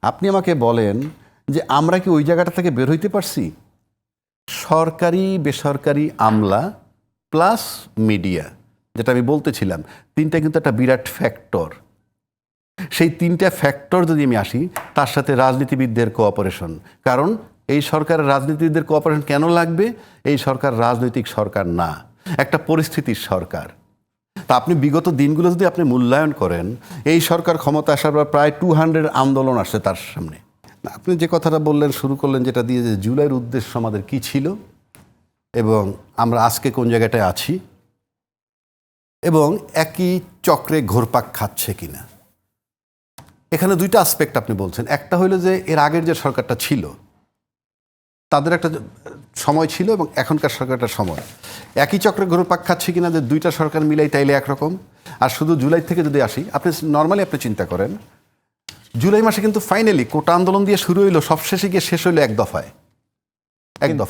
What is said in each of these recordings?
আপনি আমাকে বলেন যে আমরা কি ওই জায়গাটা থেকে বের হইতে পারছি? সরকারি বেসরকারি আমলা প্লাস মিডিয়া, যেটা আমি বলতেছিলাম, তিনটা কিন্তু একটা বিরাট ফ্যাক্টর। সেই তিনটা ফ্যাক্টর যদি আমি আসি, তার সাথে রাজনীতিবিদদের কোঅপারেশন। কারণ এই সরকারের রাজনীতিবিদদের কোঅপারেশন কেন লাগবে? এই সরকার রাজনৈতিক সরকার না, একটা পরিস্থিতির সরকার। তা আপনি বিগত দিনগুলো যদি আপনি মূল্যায়ন করেন, এই সরকার ক্ষমতা আসার পর প্রায় 200 আন্দোলন আসছে তার সামনে। আপনি যে কথাটা বললেন, শুরু করলেন যেটা দিয়ে, যে জুলাইয়ের উদ্দেশ্য আমাদের কি ছিল এবং আমরা আজকে কোন জায়গাটায় আছি, এবং একই চক্রে ঘোরপাক খাচ্ছে কিনা। এখানে দুইটা আসপেক্ট আপনি বলছেন। একটা হইলো যে এর আগের যে সরকারটা ছিল তাদের একটা সময় ছিল এবং এখনকার সরকারটা সময় একই চক্রে ঘুরপাক খাচ্ছে কিনা, যে দুইটা সরকার মিলাই তাইলে একরকম। আর শুধু জুলাই থেকে যদি আসি, আপনি নর্মালি আপনি চিন্তা করেন, জুলাই মাসে কিন্তু ফাইনালি কোটা আন্দোলন দিয়ে শুরু হইলো, সবশেষে গিয়ে শেষ হইলো এক দফায়।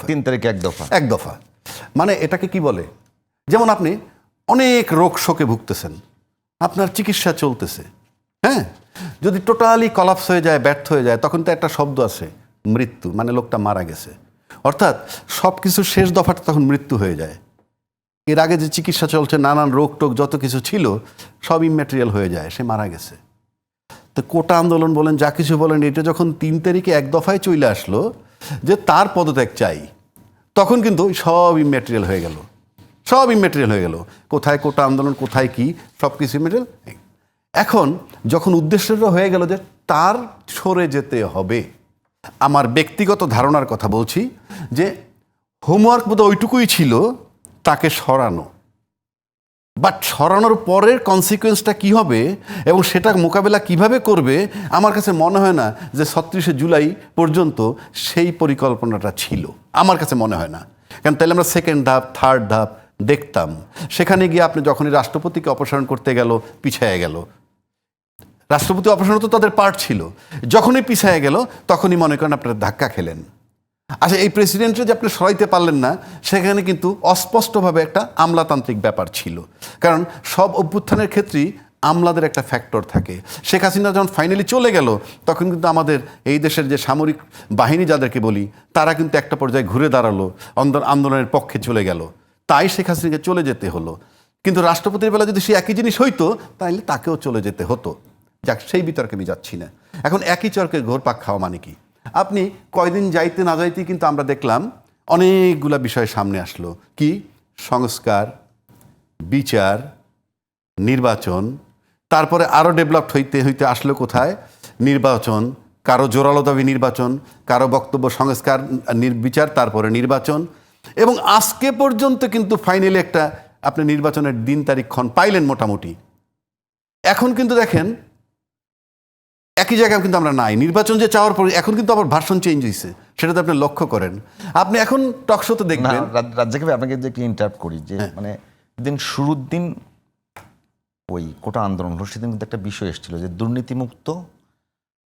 3 তারিখে এক দফা। মানে এটাকে কি বলে? যেমন আপনি অনেক রোগ শোকে ভুগতেছেন, আপনার চিকিৎসা চলতেছে, হ্যাঁ, যদি টোটালি কলাপস হয়ে যায়, ব্যর্থ হয়ে যায়, তখন তো একটা শব্দ আছে, মৃত্যু, মানে লোকটা মারা গেছে। অর্থাৎ সব কিছু শেষ দফাটা তখন মৃত্যু হয়ে যায়। এর আগে যে চিকিৎসা চলছে, নানান রোগ টোগ যত কিছু ছিল, সব ইম্যাটেরিয়াল হয়ে যায়, সে মারা গেছে। তো কোটা আন্দোলন বলেন, যা কিছু বলেন, এটা যখন 3 তারিখে এক দফায় চলে আসলো যে তার পদত্যাগ চাই, তখন কিন্তু সব ইম্যাটেরিয়াল হয়ে গেল, সব ইম্যাটেরিয়াল হয়ে গেল। কোথায় কোটা আন্দোলন, কোথায় কি, সব কিছু ইম্যাটেরিয়াল। এখন যখন উদ্দেশ্যটা হয়ে গেল যে তার সরে যেতে হবে, আমার ব্যক্তিগত ধারণার কথা বলছি, যে হোমওয়ার্ক বোধহয় ওইটুকুই ছিল, তাকে সরানো। বাট সরানোর পরের কনসিকুয়েন্সটা কি হবে এবং সেটা মোকাবেলা কিভাবে করবে, আমার কাছে মনে হয় না যে 36শে জুলাই পর্যন্ত সেই পরিকল্পনাটা ছিল, আমার কাছে মনে হয় না। কারণ তাহলে আমরা সেকেন্ড ধাপ, থার্ড ধাপ দেখতাম। সেখানে গিয়ে আপনি যখনই রাষ্ট্রপতিকে অপসারণ করতে গেল, পিছায় গেল। রাষ্ট্রপতি অপসারণ তো তাদের পার্ট ছিল, যখনই পিছায় গেল তখনই মনে করেন আপনারা ধাক্কা খেলেন। আচ্ছা, এই প্রেসিডেন্টকে যে আপনি সরাইতে পারলেন না, সেখানে কিন্তু অস্পষ্টভাবে একটা আমলাতান্ত্রিক ব্যাপার ছিল। কারণ সব অভ্যুত্থানের ক্ষেত্রেই আমলাদের একটা ফ্যাক্টর থাকে। শেখ হাসিনা যখন ফাইনালি চলে গেল, তখন কিন্তু আমাদের এই দেশের যে সামরিক বাহিনী যাদেরকে বলি, তারা কিন্তু একটা পর্যায়ে ঘুরে দাঁড়ালো, আন্দোলনের পক্ষে চলে গেল। তাই শেখ হাসিনাকে চলে যেতে হলো। কিন্তু রাষ্ট্রপতির বেলা যদি সে একই জিনিস হইতো, তাহলে তাকেও চলে যেতে হতো। যাক, সেই বিতর্কে আমি যাচ্ছি না। এখন একই চরকের ঘোরপাক খাওয়া মানে কি? আপনি কয়দিন যাইতে না যাইতে কিন্তু আমরা দেখলাম অনেকগুলা বিষয় সামনে আসলো। কি? সংস্কার, বিচার, নির্বাচন, তারপরে আরও ডেভেলপড হইতে হইতে আসলো কোথায়? নির্বাচন, কারো জোরালো দাবি নির্বাচন, কারো বক্তব্য সংস্কার, বিচার, তারপরে নির্বাচন, এবং আজকে পর্যন্ত কিন্তু ফাইনালি একটা আপনি নির্বাচনের দিন তারিখক্ষণ পাইলেন মোটামুটি। এখন কিন্তু দেখেন একই জায়গায় কিন্তু আমরা নাই। নির্বাচন যে চাওয়ার পরে এখন কিন্তু আবার ভার্সন চেঞ্জ হয়েছে, সেটা তো আপনি লক্ষ্য করেন। আপনি এখন টকশোতে দেখবেন। রাজ্জাক ভাই, আপনাকে যে একটু ইন্টারাপ্ট করি, যে মানে শুরুর দিন ওই কোটা আন্দোলন হলো, সেদিন কিন্তু একটা বিষয় এসেছিল যে দুর্নীতিমুক্ত,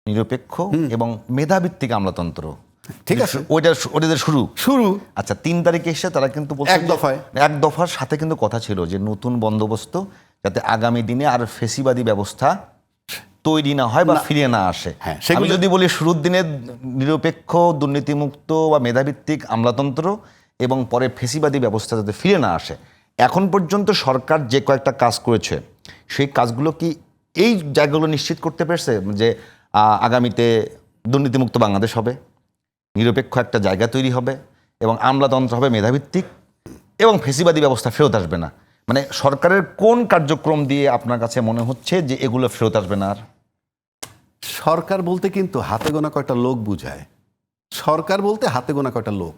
নিরপেক্ষ এবং মেধাভিত্তিক আমলাতন্ত্র। ঠিক আছে, ওইটাদের শুরু। আচ্ছা, 3 তারিখে এসে তারা কিন্তু এক দফার সাথে কিন্তু কথা ছিল যে নতুন বন্দোবস্ত যাতে আগামী দিনে আর ফেসিবাদী ব্যবস্থা তৈরি না হয় বা ফিরে না আসে। আমি যদি বলি শুরুর দিনে নিরপেক্ষ, দুর্নীতিমুক্ত বা মেধাভিত্তিক আমলাতন্ত্র এবং পরে ফেসিবাদী ব্যবস্থা যাতে ফিরে না আসে। এখন পর্যন্ত সরকার যে কয়েকটা কাজ করেছে, সেই কাজগুলো কি এই জায়গাগুলো নিশ্চিত করতে পেরেছে যে আগামীতে দুর্নীতিমুক্ত বাংলাদেশ হবে, নিরপেক্ষ একটা জায়গা তৈরি হবে এবং আমলাতন্ত্র হবে মেধাভিত্তিক এবং ফেসিবাদী ব্যবস্থা ফেরত আসবে না? মানে সরকারের কোন কার্যক্রম দিয়ে আপনার কাছে মনে হচ্ছে যে এগুলো ফেরত আসবে না? আর সরকার বলতে কিন্তু হাতে গোনা কয়টা লোক বুঝায়। সরকার বলতে হাতে গোনা কয়টা লোক,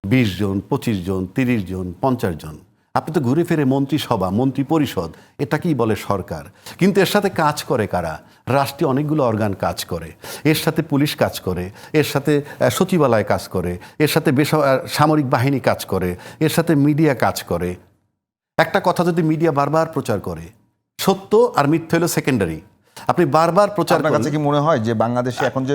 20 জন, 25 জন, 30 জন, 50 জন। আপনি তো ঘুরে ফিরে মন্ত্রিসভা, মন্ত্রী পরিষদ, এটাকেই বলে সরকার। কিন্তু এর সাথে কাজ করে কারা? রাষ্ট্রীয় অনেকগুলো অর্গান কাজ করে, এর সাথে পুলিশ কাজ করে, এর সাথে সচিবালয় কাজ করে, এর সাথে সামরিক বাহিনী কাজ করে, এর সাথে মিডিয়া কাজ করে। একটা কথা যদি মিডিয়া বারবার প্রচার করে, সত্য আর মিথ্যা হলো সেকেন্ডারি, আপনি বারবার প্রচার করেন। আপনার কাছে কি মনে হয় যে বাংলাদেশে এখন যে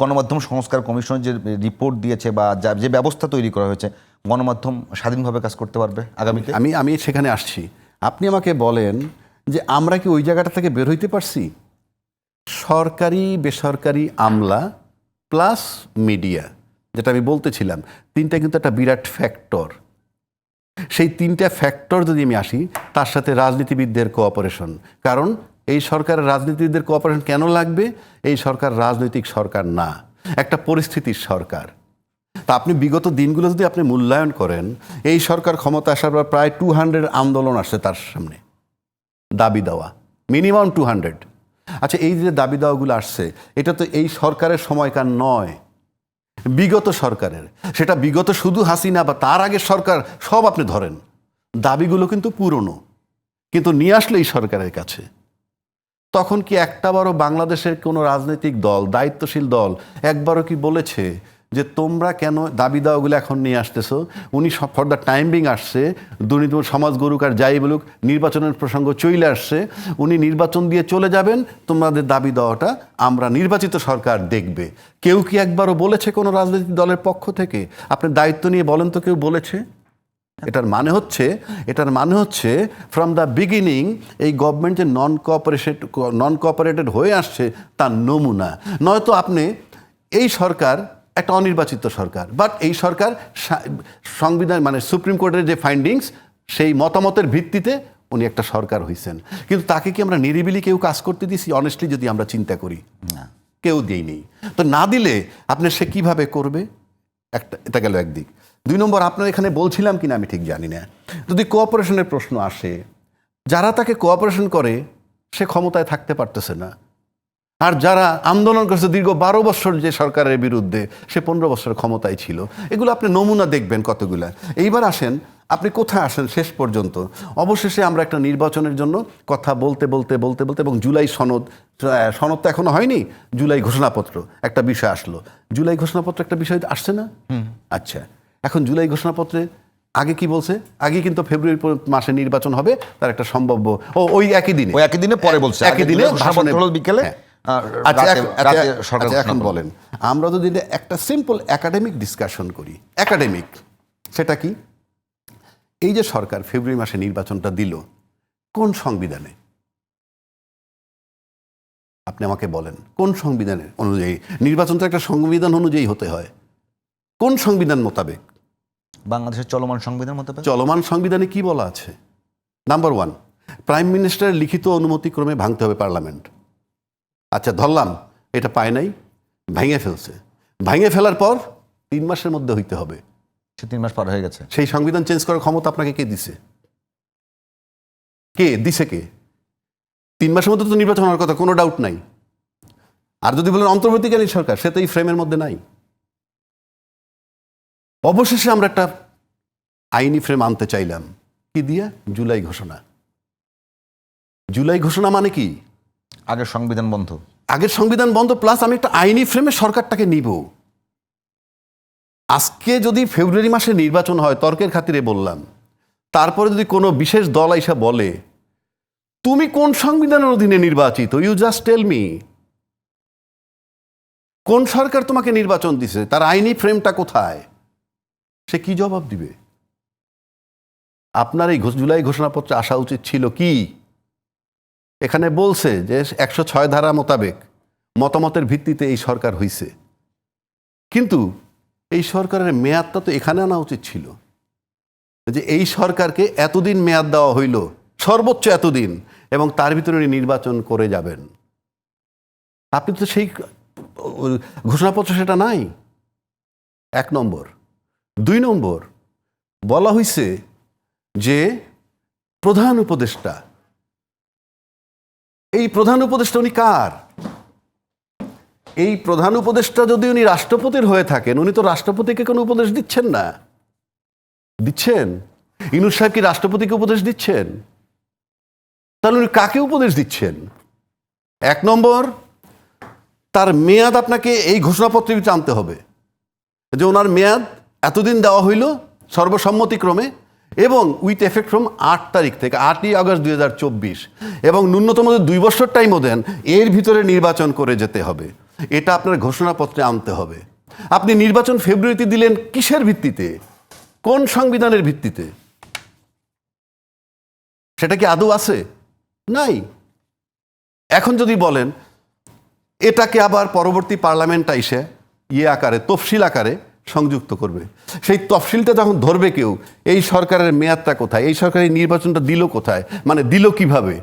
গণমাধ্যম সংস্কার কমিশন যে রিপোর্ট দিয়েছে বা যে ব্যবস্থা তৈরি করা হয়েছে, গণমাধ্যম স্বাধীনভাবে কাজ করতে পারবে আগামীতে? আমি সেখানে আসছি। আপনি আমাকে বলেন যে আমরা কি ওই জায়গাটা থেকে বের হইতে পারছি? সরকারি বেসরকারি আমলা প্লাস মিডিয়া, যেটা আমি বলতেছিলাম, তিনটা কিন্তু একটা বিরাট ফ্যাক্টর। সেই তিনটা ফ্যাক্টর যদি আমি আসি, তার সাথে রাজনীতিবিদদের কোঅপারেশন। কারণ এই সরকারের রাজনীতিবিদদের কোঅপারেশন কেন লাগবে? এই সরকার রাজনৈতিক সরকার না, একটা পরিস্থিতির সরকার। তা আপনি বিগত দিনগুলো যদি আপনি মূল্যায়ন করেন, এই সরকার ক্ষমতা আসার পর প্রায় 200 আন্দোলন আসছে তার সামনে, দাবি দেওয়া মিনিমাম 200। আচ্ছা, এই যে দাবি দেওয়াগুলো আসছে, এটা তো এই সরকারের সময়কার নয়, বিগত সরকারের। সেটা বিগত শুধু হাসিনা বা তার আগের সরকার সব আপনি ধরেন, দাবিগুলো কিন্তু পুরনো, কিন্তু নিয়ে আসলে এই সরকারের কাছে। তখন কি একটাবারও বাংলাদেশের কোনো রাজনৈতিক দল, দায়িত্বশীল দল একবারও কি বলেছে যে তোমরা কেন দাবি দাওয়াগুলো এখন নিয়ে আসতেছো? উনি ফর দ্য টাইম বিং আসছে, দুর্নীতি সমাজ গরুক আর যাই বলুক, নির্বাচনের প্রসঙ্গ চলে আসছে, উনি নির্বাচন দিয়ে চলে যাবেন, তোমাদের দাবি দেওয়াটা আমরা নির্বাচিত সরকার দেখবে। কেউ কি একবারও বলেছে কোনো রাজনৈতিক দলের পক্ষ থেকে? আপনি দায়িত্ব নিয়ে বলেন তো কেউ বলেছে? এটার মানে হচ্ছে ফ্রম দ্য বিগিনিং এই গভর্নমেন্ট যে নন কোঅপারেটেড হয়ে আসছে তার নমুনা। নয়তো আপনি এই সরকার একটা অনির্বাচিত সরকার, বাট এই সরকার সংবিধান মানে সুপ্রিম কোর্টের যে ফাইন্ডিংস, সেই মতামতের ভিত্তিতে উনি একটা সরকার হয়েছেন। কিন্তু তাকে কি আমরা নিরিবিলি কেউ কাজ করতে দিছি? অনেস্টলি যদি আমরা চিন্তা করি, না, কেউ দিইনি। তো না দিলে আপনি সে কিভাবে করবে? এটা গেল একদিক। 2 নম্বর, আপনার এখানে বলছিলাম কিনা আমি ঠিক জানি না, যদি কোঅপারেশনের প্রশ্ন আসে, যারা তাকে কোঅপারেশন করে সে ক্ষমতায় থাকতে পারতেছে না, আর যারা আন্দোলন করছে দীর্ঘ 12 বছর যে সরকারের বিরুদ্ধে, সে 15 বছর ক্ষমতায় ছিল। এগুলো আপনি নমুনা দেখবেন কতগুলা। এইবার আসেন, আপনি কোথায় আসেন শেষ পর্যন্ত? অবশেষে আমরা একটা নির্বাচনের জন্য কথা বলতে এবং জুলাই সনদ তো এখনো হয়নি, জুলাই ঘোষণাপত্র একটা বিষয় আসলো। জুলাই ঘোষণাপত্র একটা বিষয় আসছে না? আচ্ছা, এখন জুলাই ঘোষণাপত্রে আগে কি বলছে? আগে কিন্তু ফেব্রুয়ারি মাসে নির্বাচন হবে, তার একটা সম্ভাব্য ওই একই দিনে পরে বলছে, একই দিনে বিকেলে। এখন বলেন, আমরা যদি একটা সিম্পল একাডেমিক ডিসকাশন করি, একাডেমিক, সেটা কি? এই যে সরকার ফেব্রুয়ারি মাসে নির্বাচনটা দিল, কোন সংবিধানে? আপনি আমাকে বলেন, কোন সংবিধানের অনুযায়ী? নির্বাচনটা একটা সংবিধান অনুযায়ী হতে হয়। কোন সংবিধান মোতাবেক? বাংলাদেশের চলমান সংবিধান মোতাবেক। চলমান সংবিধানে কি বলা আছে? নাম্বার 1, প্রাইম মিনিস্টারের লিখিত অনুমতিক্রমে ভাঙতে হবে পার্লামেন্ট। আচ্ছা, ধরলাম এটা পায় নাই, ভেঙে ফেলছে। ভেঙে ফেলার পর 3 মাসের মধ্যে হইতে হবে। 3 মাস পার হয়ে গেছে। সেই সংবিধান চেঞ্জ করার ক্ষমতা আপনাকে কে দিছে? কে 3 মাসের মধ্যে তো নির্বাচন হওয়ার কথা, কোনো ডাউট নাই। আর যদি বলেন অন্তর্বর্তীকালীন সরকার, সে তো এই ফ্রেমের মধ্যে নাই। অবশেষে আমরা একটা আইনি ফ্রেম আনতে চাইলাম, কি দিয়া? জুলাই ঘোষণা। জুলাই ঘোষণা মানে কি? আগের সংবিধান বন্ধ, প্লাস আমি একটা আইনি ফ্রেমে সরকারটাকে নিব। আজকে যদি ফেব্রুয়ারি মাসে নির্বাচন হয়, তর্কের খাতিরে বললাম, তারপরে যদি কোনো বিশেষ দল এসে বলে তুমি কোন সংবিধানের অধীনে নির্বাচিত, ইউ জাস্ট টেল মি, কোন সরকার তোমাকে নির্বাচন দিছে, তার আইনি ফ্রেমটা কোথায়? সে কি জবাব দিবে? আপনার এই জুলাই ঘোষণাপত্রে আসা উচিত ছিল কি? এখানে বলছে যে 106 ধারা মোতাবেক মতামতের ভিত্তিতে এই সরকার হইছে, কিন্তু এই সরকারের মেয়াদটা তো এখানে আনা উচিত ছিল, যে এই সরকারকে এতদিন মেয়াদ দেওয়া হইল, সর্বোচ্চ এতদিন, এবং তার ভিতরে নির্বাচন করে যাবেন। আপনি তো সেই ঘোষণাপত্র সেটা নাই। 1 নম্বর। 2 নম্বর, বলা হয়েছে যে প্রধান উপদেষ্টা, এই প্রধান উপদেষ্টা উনি কার? এই প্রধান উপদেষ্টা যদি উনি রাষ্ট্রপতির হয়ে থাকেন, উনি তো রাষ্ট্রপতিকে কোনো উপদেশ দিচ্ছেন না। দিচ্ছেন? ইউনূস সাহেব কি রাষ্ট্রপতিকে উপদেশ দিচ্ছেন? তাহলে উনি কাকে উপদেশ দিচ্ছেন? 1 নম্বর, তার মেয়াদ আপনাকে এই ঘোষণাপত্রে আনতে হবে যে ওনার মেয়াদ এতদিন দেওয়া হইল সর্বসম্মতিক্রমে, এবং উইথ এফেক্ট ফ্রম 8 তারিখ থেকে 8ই আগস্ট 2024, এবং ন্যূনতম 2 বছর টাইমও দেন, এর ভিতরে নির্বাচন করে যেতে হবে। এটা আপনার ঘোষণাপত্রে আনতে হবে। আপনি নির্বাচন ফেব্রুয়ারিতে দিলেন কিসের ভিত্তিতে? কোন সংবিধানের ভিত্তিতে? সেটা কি আদৌ আছে? নাই। এখন যদি বলেন এটাকে আবার পরবর্তী পার্লামেন্ট এসে আকারে তফসিল আকারে সংযুক্ত করবে। সেই তফসিলটা যখন ধরবে কেউ, এই সরকারের মেয়াদটা কোথায়, এই সরকারের নির্বাচনটা দিল কোথায়, মানে দিল কিভাবে,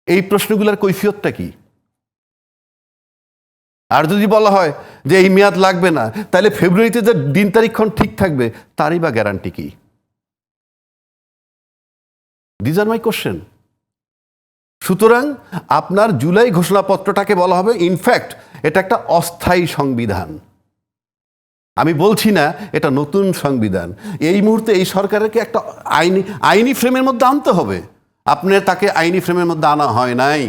এই প্রশ্নগুলোর কৈফিয়তটা কি? আর যদি বলা হয় যে এই মেয়াদ লাগবে না, তাহলে ফেব্রুয়ারিতে যে দিন তারিখক্ষণ ঠিক থাকবে তারই বা গ্যারান্টি কি? These are my question. সুতরাং আপনার জুলাই ঘোষণাপত্রটাকে বলা হবে, ইনফ্যাক্ট এটা একটা অস্থায়ী সংবিধান। আমি বলছি না এটা নতুন সংবিধান। এই মুহূর্তে এই সরকারকে একটা আইনি ফ্রেমের মধ্যে আনতে হবে। আপনার তাকে আইনি ফ্রেমের মধ্যে আনা হয় নাই।